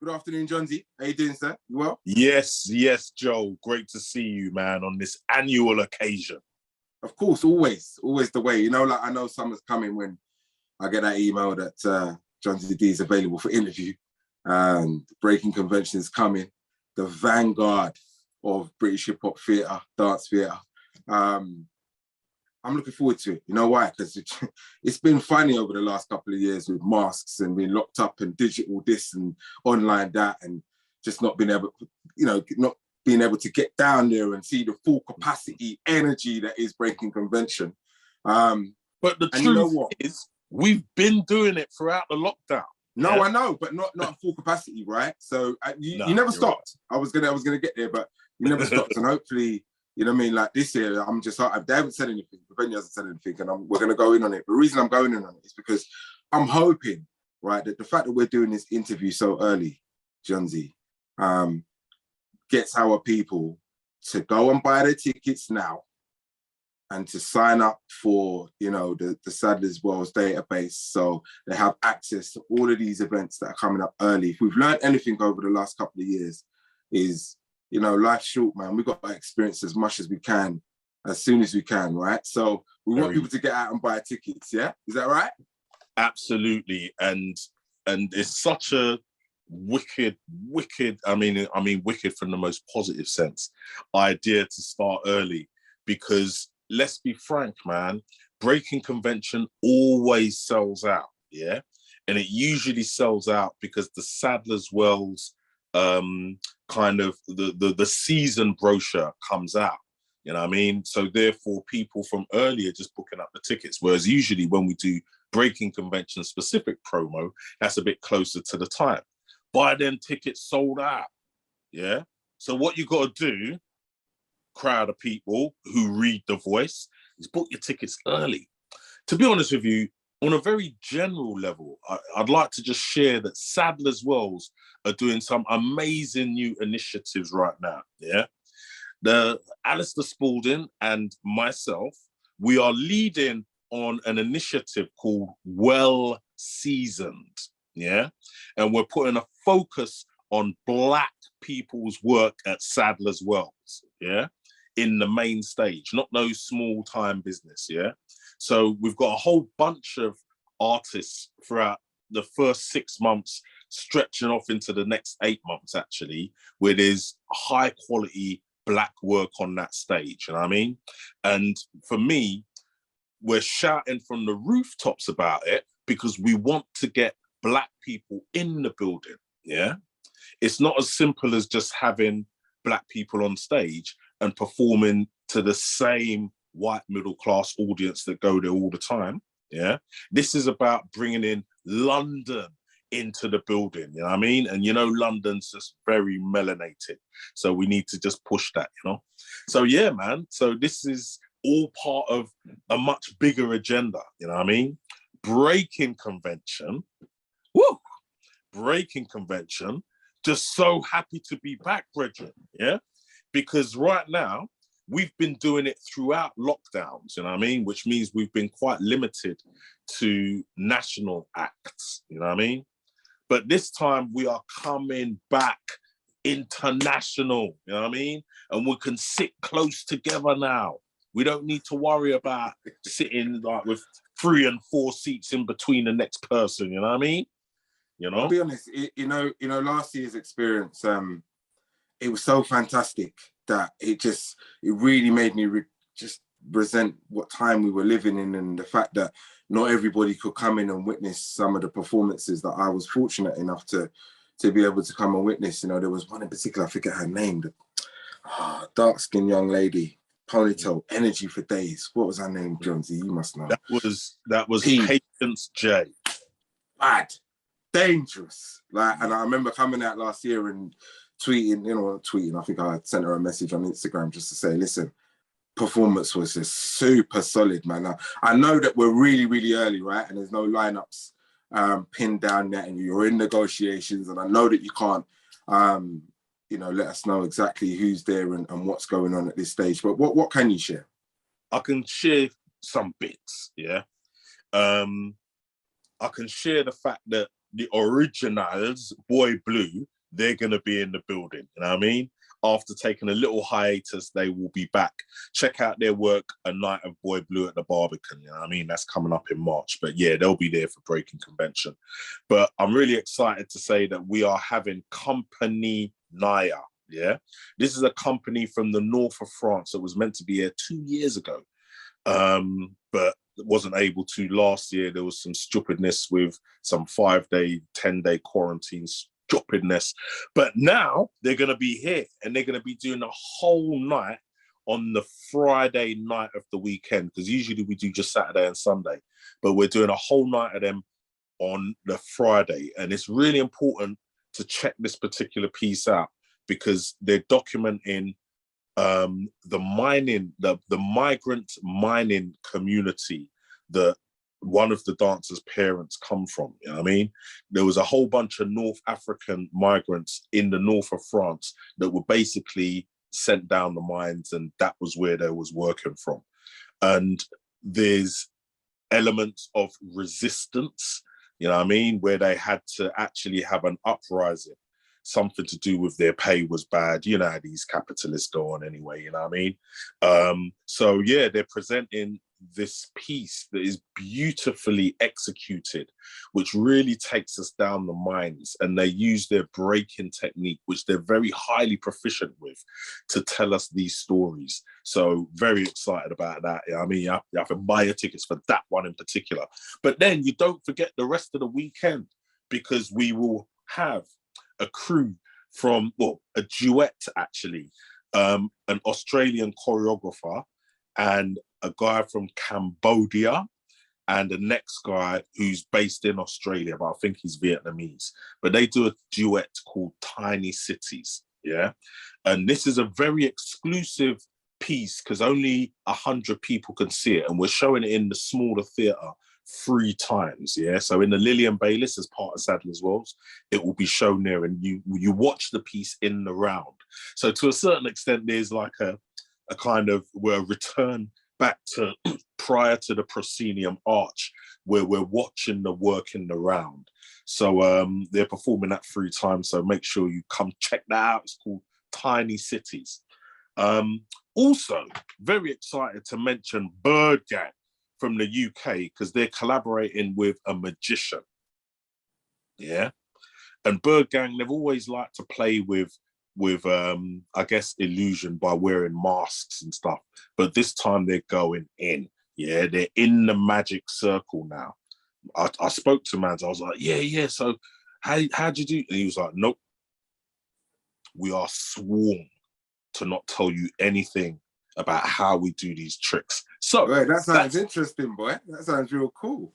Good afternoon, Jonzi. How you doing, sir? You well? Yes, Joe. Great to see you, man, on this annual occasion. Of course, always the way. You know, like I know summer's coming when I get that email that Jonzi D is available for interview. And Breakin Convention is coming. The vanguard of British hip hop theatre, dance theatre. I'm looking forward to it. You know why? Because it's been funny over the last couple of years with masks and being locked up and digital this and online that, and just not being able, not being able to get down there and see the full capacity energy that is Breakin Convention. But the truth is, we've been doing it throughout the lockdown. No, yeah? I know, but not full capacity, right? So you never stopped. Right. I was gonna get there, but you never stopped, and hopefully. You know what I mean? Like this year, I'm just like, they haven't said anything. Benny hasn't said anything, and we're going to go in on it. The reason I'm going in on it is because I'm hoping, right, that the fact that we're doing this interview so early, Jonzi, gets our people to go and buy their tickets now and to sign up for, the SADLER'S WELLS database, so they have access to all of these events that are coming up early. If we've learned anything over the last couple of years is, life's short, man. We've got to experience as much as we can, as soon as we can, right? So we want people to get out and buy tickets, yeah? Is that right? Absolutely. And it's such a wicked, I mean wicked from the most positive sense, idea to start early, because let's be frank, man, Breakin Convention always sells out, yeah? And it usually sells out because the SADLER'S WELLS kind of the season brochure comes out, you know what I mean? So therefore people from earlier just booking up the tickets, whereas usually when we do Breakin Convention specific promo, that's a bit closer to the time. By then tickets sold out, yeah? So what you got to do, crowd of people who read The Voice, is book your tickets early. To be honest with you, on a very general level, I'd like to just share that SADLER'S WELLS are doing some amazing new initiatives right now, yeah? The Alistair Spalding and myself, we are leading on an initiative called Well Seasoned, yeah? And we're putting a focus on Black people's work at SADLER'S WELLS, yeah? In the main stage, not no small time business, yeah? So we've got a whole bunch of artists throughout the first 6 months, stretching off into the next 8 months, actually, where there's high quality Black work on that stage, you know what I mean? And for me, we're shouting from the rooftops about it because we want to get Black people in the building, yeah? It's not as simple as just having Black people on stage and performing to the same white middle class audience that go there all the time, yeah? This is about bringing in London into the building, you know what I mean? And London's just very melanated, so we need to just push that, So yeah, man, so this is all part of a much bigger agenda, you know what I mean? Breakin Convention, Breakin Convention, just so happy to be back, brethren, yeah? Because right now, we've been doing it throughout lockdowns, you know what I mean? Which means we've been quite limited to national acts, you know what I mean? But this time we are coming back international, you know what I mean? And we can sit close together now. We don't need to worry about sitting like with 3 and 4 seats in between the next person, you know what I mean? I'll be honest, last year's experience, it was so fantastic that it really made me just resent what time we were living in, and the fact that not everybody could come in and witness some of the performances that I was fortunate enough to be able to come and witness. There was one in particular, I forget her name, the dark-skinned young lady, ponytail, energy for days. What was her name, Jonzi? You must know. That was Patience J. Bad, dangerous. And I remember coming out last year and tweeting, I think I sent her a message on Instagram just to say, listen, performance was just super solid, man. Now, I know that we're really, really early, right? And there's no lineups pinned down yet, and you're in negotiations, and I know that you can't, let us know exactly who's there and what's going on at this stage. But what can you share? I can share some bits, yeah. I can share the fact that the originals, Boy Blue, they're going to be in the building. You know what I mean? After taking a little hiatus, they will be back. Check out their work, A Night of Boy Blue at the Barbican. You know what I mean? That's coming up in March. But yeah, they'll be there for Breakin Convention. But I'm really excited to say that we are having Company Naya. Yeah, this is a company from the north of France that was meant to be here 2 years ago, but wasn't able to last year. There was some stupidness with some 5-day, 10-day quarantine stupidness. But now they're going to be here and they're going to be doing a whole night on the Friday night of the weekend, because usually we do just Saturday and Sunday, but we're doing a whole night of them on the Friday. And it's really important to check this particular piece out, because they're documenting the migrant mining community that one of the dancers' parents come from. You know what I mean? There was a whole bunch of North African migrants in the north of France that were basically sent down the mines, and that was where they was working from. And there's elements of resistance, you know what I mean, where they had to actually have an uprising. Something to do with their pay was bad. You know how these capitalists go on anyway, you know what I mean? So yeah, they're presenting this piece that is beautifully executed, which really takes us down the mines, and they use their breaking technique, which they're very highly proficient with, to tell us these stories. So very excited about that. I mean, you have to buy your tickets for that one in particular. But then you don't forget the rest of the weekend, because we will have a crew from, well, a duet actually, an Australian choreographer and a guy from Cambodia, and the next guy who's based in Australia, but I think he's Vietnamese. But they do a duet called Tiny Cities, yeah? And this is a very exclusive piece because only 100 people can see it, and we're showing it in the smaller theatre 3 times, yeah? So in the Lillian Baylis, as part of Sadler's Wells, it will be shown there, and you watch the piece in the round. So to a certain extent, there's like a kind of, we're a return back to prior to the proscenium arch, where we're watching the work in the round. So they're performing that 3 times, so make sure you come check that out. It's called Tiny Cities. Also, very excited to mention Bird Gang from the UK, because they're collaborating with a magician, yeah? And Bird Gang, they've always liked to play with I guess, illusion by wearing masks and stuff. But this time they're going in. Yeah, they're in the magic circle now. I spoke to Mans. I was like, yeah. So how'd you do? And he was like, nope. We are sworn to not tell you anything about how we do these tricks. So right, that sounds interesting, boy. That sounds real cool.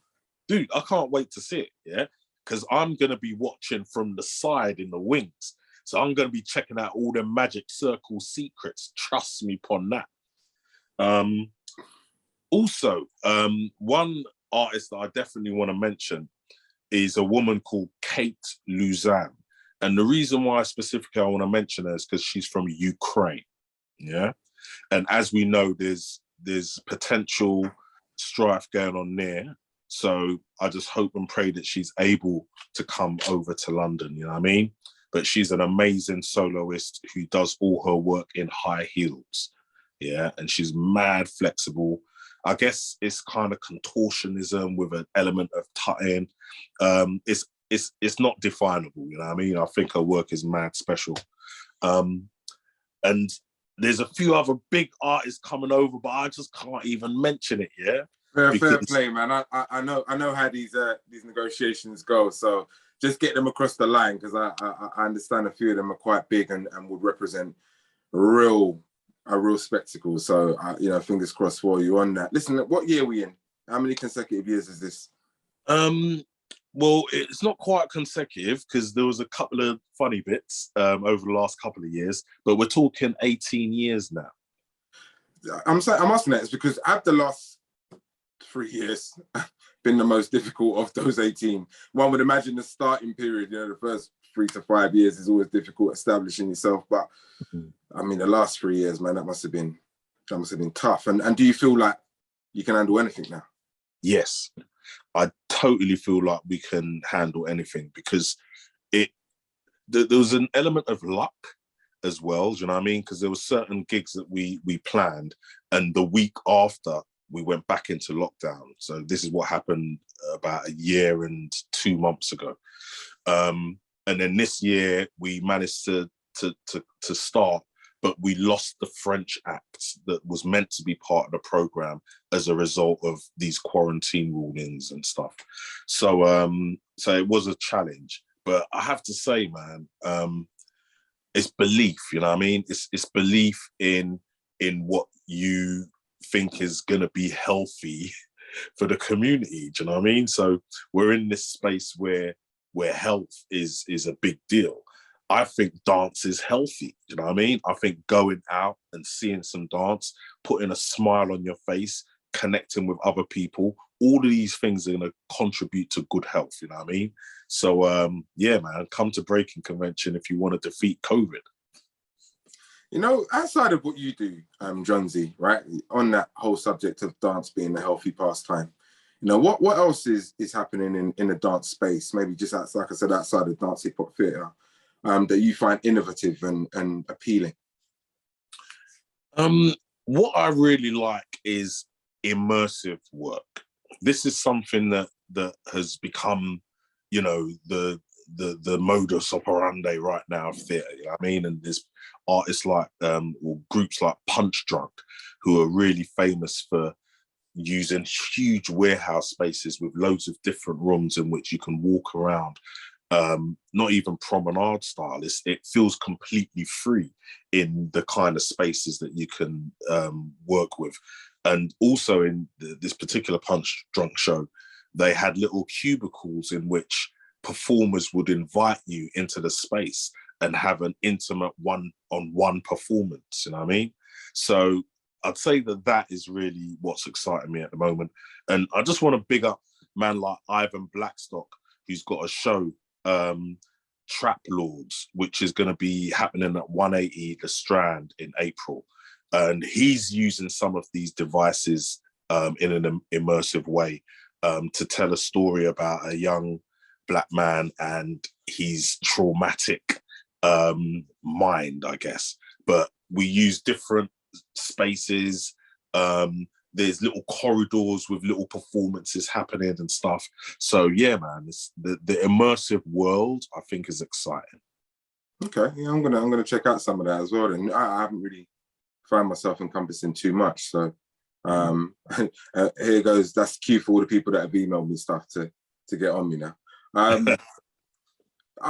Dude, I can't wait to see it, yeah? Because I'm going to be watching from the side in the wings. So I'm going to be checking out all the magic circle secrets. Trust me upon that. Also, one artist that I definitely want to mention is a woman called Kate Luzan. And the reason why specifically I want to mention her is because she's from Ukraine. Yeah. And as we know, there's potential strife going on there. So I just hope and pray that she's able to come over to London, you know what I mean? But she's an amazing soloist who does all her work in high heels. Yeah, and she's mad flexible. I guess it's kind of contortionism with an element of tutting. It's not definable, you know what I mean? I think her work is mad special. And there's a few other big artists coming over, but I just can't even mention it, yeah? Fair play, man. I know how these negotiations go. So just get them across the line, because I understand a few of them are quite big and would represent a real spectacle. So fingers crossed for you on that. Listen, what year are we in? How many consecutive years is this? Well, it's not quite consecutive, because there was a couple of funny bits over the last couple of years, but we're talking 18 years now. I'm asking that is because I've the last 3 years been the most difficult of those 18. One would imagine the starting period, the first 3 to 5 years is always difficult establishing yourself. But I mean, the last 3 years, man, that must have been tough. And do you feel like you can handle anything now? Yes. I totally feel like we can handle anything, because there was an element of luck as well, do you know what I mean? Because there were certain gigs that we planned, and the week after we went back into lockdown. So this is what happened about a year and 2 months ago. And then this year we managed to start, but we lost the French act that was meant to be part of the program as a result of these quarantine rulings and stuff. So so it was a challenge. But I have to say, man, it's belief, you know what I mean? It's belief in what you think is going to be healthy for the community, do you know what I mean? So we're in this space where health is a big deal. I think dance is healthy, do you know what I mean? I think going out and seeing some dance, putting a smile on your face, connecting with other people, all of these things are going to contribute to good health, you know what I mean? So, yeah, man, come to Breakin Convention if you want to defeat COVID. You know, outside of what you do, Jonzi, right, on that whole subject of dance being a healthy pastime, you know, what else is happening in the dance space, maybe just outside, like I said, outside of dance hip hop theatre, that you find innovative and appealing? What I really like is immersive work. This is something that has become, you know, the modus operandi right now of theatre, you know what I mean? And there's artists like, or groups like Punch Drunk, who are really famous for using huge warehouse spaces with loads of different rooms in which you can walk around. Not even promenade style. It feels completely free in the kind of spaces that you can work with. And also in this particular Punch Drunk show, they had little cubicles in which performers would invite you into the space and have an intimate one-on-one performance, you know what I mean? So I'd say that is really what's exciting me at the moment. And I just want to big up man like Ivan Blackstock, who's got a show, Trap Lords, which is going to be happening at 180 The Strand in April. And he's using some of these devices in an immersive way to tell a story about a young Black man and his traumatic mind, I guess. But we use different spaces. There's little corridors with little performances happening and stuff. So yeah, man, the immersive world, I think, is exciting. Okay, yeah, I'm gonna check out some of that as well. And I haven't really found myself encompassing too much. So here goes. That's cue for all the people that have emailed me stuff to get on me now. I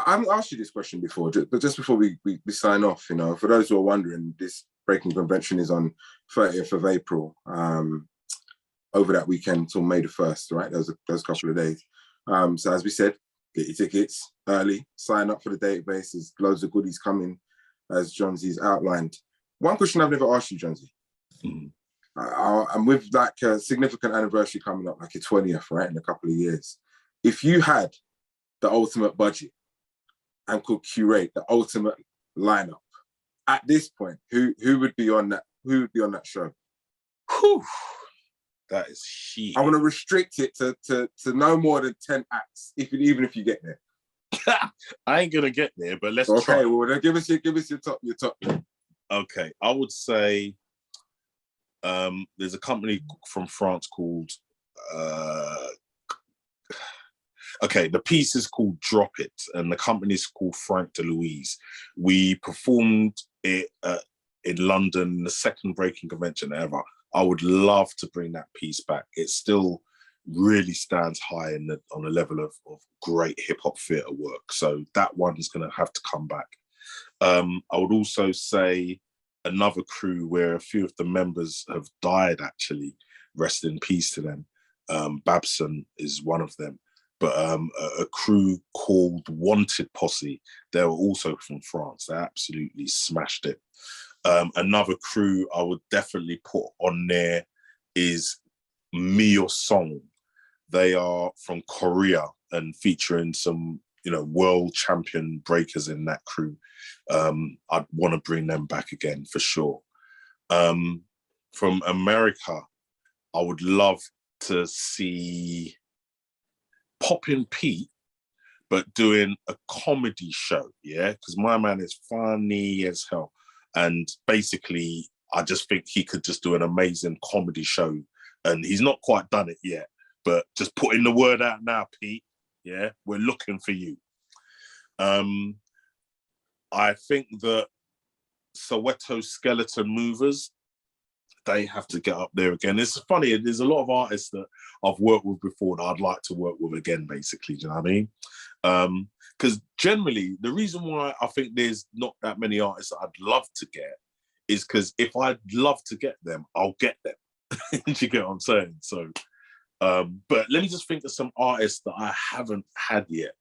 haven't asked you this question before, but just before we sign off, you know, for those who are wondering, this Breakin Convention is on 30th of April, over that weekend till May the 1st, right? Those couple of days. So as we said, get your tickets early, sign up for the database. There's loads of goodies coming, as Jonzi's outlined. One question I've never asked you, Jonzi, and with like a significant anniversary coming up, like your 20th, right, in a couple of years, if you had the ultimate budget and could curate the ultimate lineup at this point, who would be on that? Who would be on that show? Whew. That is huge. I want to restrict it to no more than 10 acts, even if you get there. I ain't gonna get there, but let's try. Okay, well then give us your top. Okay, I would say there's a company from France called okay, the piece is called Drop It, and the company is called Frank de Louise. We performed it in London, the second Breakin Convention ever. I would love to bring that piece back. It still really stands high on the level of great hip hop theatre work. So that one's going to have to come back. I would also say another crew where a few of the members have died, actually. Rest in peace to them. Babson is one of them. But a crew called Wanted Posse, they were also from France. They absolutely smashed it. Another crew I would definitely put on there is Mio Song. They are from Korea and featuring some, you know, world champion breakers in that crew. I'd want to bring them back again for sure. From America, I would love to see Poppin' Pete, but doing a comedy show, yeah? Because my man is funny as hell. And basically, I just think he could just do an amazing comedy show. And he's not quite done it yet, but just putting the word out now, Pete, yeah? We're looking for you. I think that Soweto Skeleton Movers, they have to get up there again. It's funny, there's a lot of artists that I've worked with before that I'd like to work with again, basically, do you know what I mean? Because generally, the reason why I think there's not that many artists that I'd love to get is because if I'd love to get them, I'll get them. Do you get what I'm saying? So, but let me just think of some artists that I haven't had yet.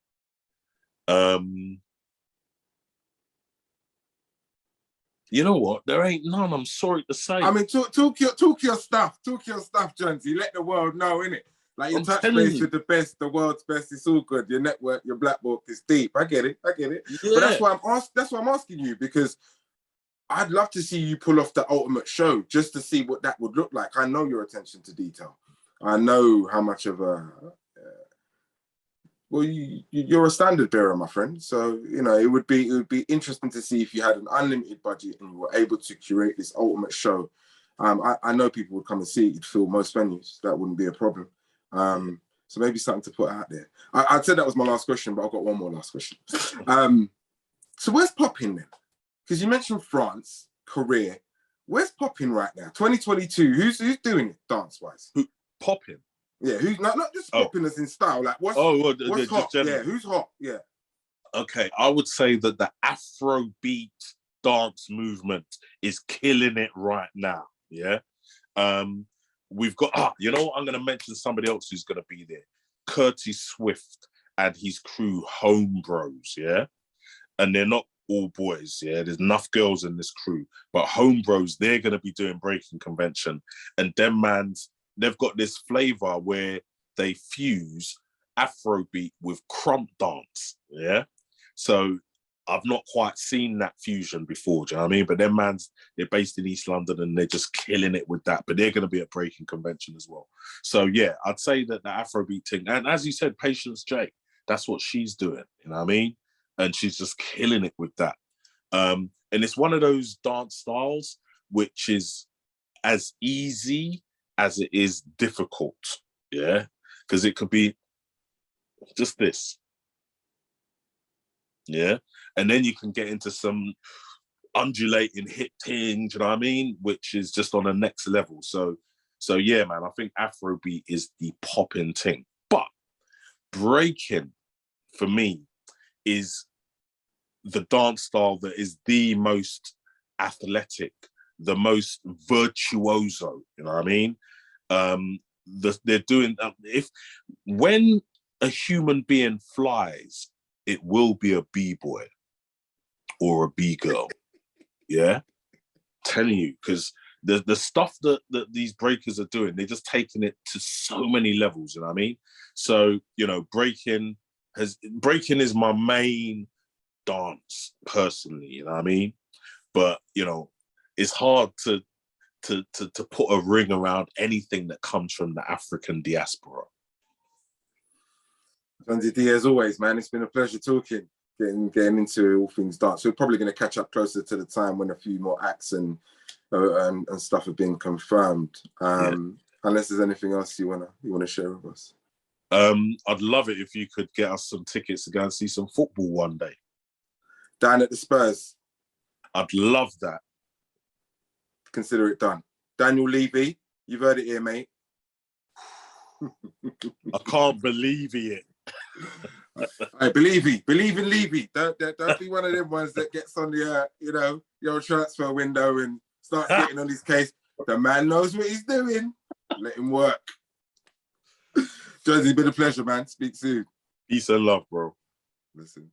You know what? There ain't none. I'm sorry to say. I mean, talk your stuff. Talk your stuff, Jonzi. Let the world know, innit? Like, you touch base with the best, the world's best. It's all good. Your network, your black book is deep. I get it. Yeah. But that's why I'm asking you, because I'd love to see you pull off the ultimate show just to see what that would look like. I know your attention to detail. I know how much of a well, you're a standard bearer, my friend. So, you know, it would be interesting to see if you had an unlimited budget and you were able to curate this ultimate show. I know people would come and see it. You'd fill most venues. That wouldn't be a problem. So maybe something to put out there. I'd say that was my last question, but I've got one more last question. So where's Poppin then? Because you mentioned France, Korea. Where's Poppin right now? 2022. Who's doing it dance-wise? Poppin? Yeah, who's not just popping as in style. Like what's hot? Yeah, who's hot? Yeah. Okay, I would say that the Afrobeat dance movement is killing it right now. Yeah. We've got you know what? I'm gonna mention somebody else who's gonna be there. Curtis Swift and his crew, Home Bros, yeah? And they're not all boys, yeah? There's enough girls in this crew. But Home Bros, they're gonna be doing Breakin Convention. And them mans, they've got this flavor where they fuse Afrobeat with crump dance, yeah? So I've not quite seen that fusion before, do you know what I mean? But them mans, they're based in East London and they're just killing it with that. But they're going to be at Breakin Convention as well. So yeah, I'd say that the Afrobeat thing, and as you said, Patience J, that's what she's doing, you know what I mean? And she's just killing it with that. And it's one of those dance styles which is as easy as it is difficult, yeah? Because it could be just this, yeah? And then you can get into some undulating hit thing, do you know what I mean? Which is just on the next level. So yeah, man, I think Afrobeat is the popping thing. But breaking, for me, is the dance style that is the most athletic, the most virtuoso, you know what I mean? They're doing, when a human being flies, it will be a B-boy or a B-girl, yeah? Telling you, because the stuff that these breakers are doing, they're just taking it to so many levels, you know what I mean? So, you know, breaking is my main dance, personally, you know what I mean? But, you know, it's hard to put a ring around anything that comes from the African diaspora. Jonzi D, as always, man, it's been a pleasure talking, getting into all things dance. We're probably going to catch up closer to the time when a few more acts and stuff have been confirmed. Unless there's anything else you wanna share with us. I'd love it if you could get us some tickets to go and see some football one day. Down at the Spurs. I'd love that. Consider it done. Daniel Levy, you've heard it here, mate. I can't believe it. I believe in Levy. Don't be one of them ones that gets on the your transfer window and starts getting on his case. The man knows what he's doing. Let him work. Jonzi, been a pleasure, man. Speak soon. Peace and love, bro. Listen.